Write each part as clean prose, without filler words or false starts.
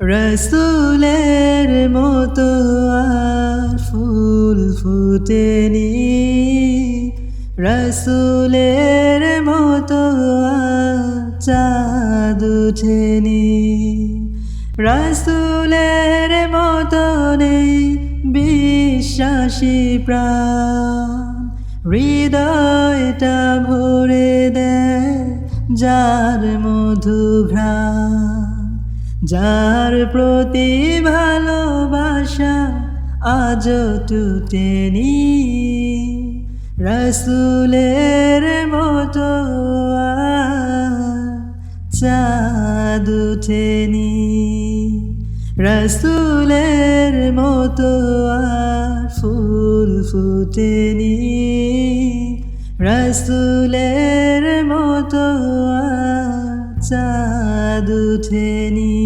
রসুলের মতো আর ফুল ফুটেনি, রসুলের মতো আর চাঁদ ওঠেনি, রসুলের মতো নেই বিশ্বাসী প্রাণ, হৃদয়টা ভরে দেয় যার মধু ঘ্রাণ, যার প্রতি ভালোবাসা আজও টুটেনি, রসুলের মতো আর চাঁদ ওঠেনি, রসুলের মতো আর ফুল ফুটেনি, রসুলের মতো আর চাঁদ ওঠেনি।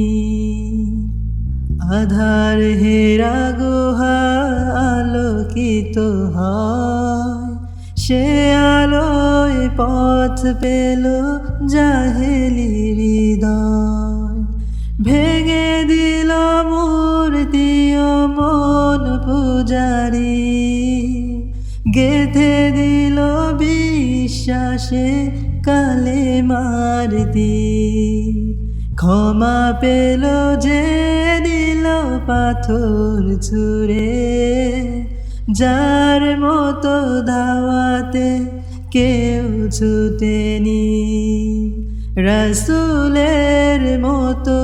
আধার হেরা গুহা আলোকিত হয়, সে আলোয় পথ পেল জাহেলি হৃদয়, ভেঙে দিল মূর্তি ও মন পূজারি, গেঁথে দিল বিশ্বাসে কালেমার তীর, ক্ষমা পেল যে দিল পাথর ছুঁড়ে, যার মতো দাওয়াতে কেউ ছুটেনি, রসুলের মতো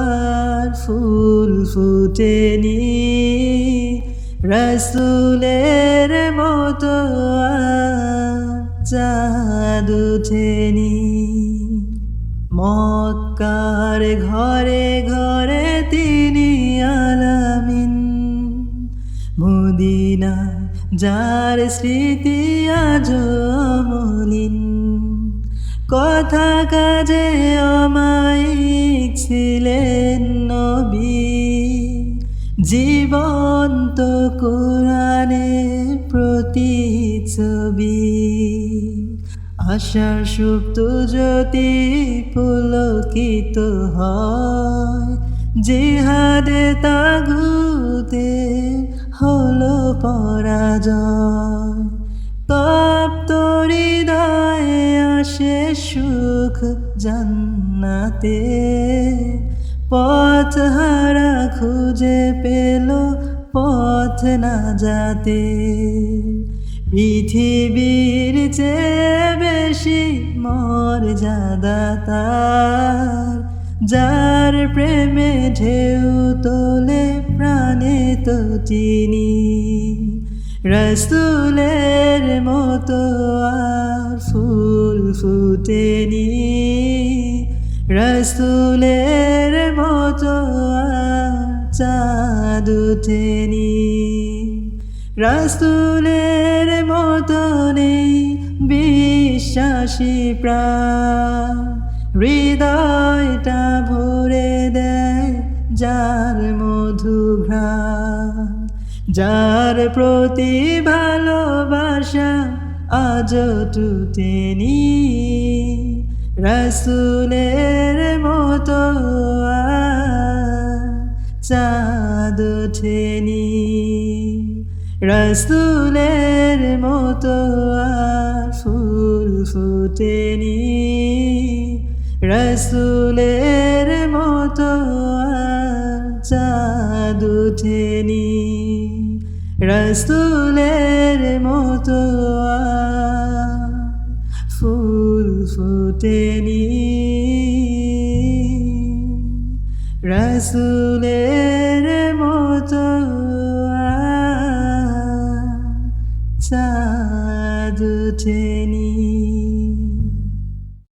আর ফুল ফুটেনি, রসুলের মতো আর চাঁদ ওঠেনি। মক্কার ঘরে ঘরে তিনি আলামিন, মদিনায় যার স্মৃতি আজও অমলিন, কথা কাজে অমায়িক ছিলেন নবী, জীবন্ত কোরআনের প্রতিচ্ছবি, আশার সুপ্ত জ্যোতি পুলকিত হয়, জিহাদে তাগুতে হলো পরাজয়, তপ্ত হৃদয়ে আসে সুখ জান্নাতে, পথ হারা খুঁজে পেল পথ না যাতে, পৃথিবীর চেয়ে বেশি মর্যাদা তার, যার প্রেমে ঢেউ তোলে প্রাণে তো চিনি, রসুলের মতো আর ফুল ফুটেনি, রসুলের মতো আর চাঁদ ওঠেনি, রসুলের মতো নেই বিশ্বাসী প্রাণ, হৃদয়টা ভরে দেয় যার মধু ঘ্রাণ, যার প্রতি ভালোবাসা আজও টুটেনি, রসুলের মতো আর চাঁদ ওঠেনি, রসুলের মতো আর ফুল ফুটেনি, রসুলের মতো আর চাঁদ ওঠেনি, রসুলের মতো আর ফুল ফুটেনি, রসুলের মতো আর চাঁদ ওঠেনি।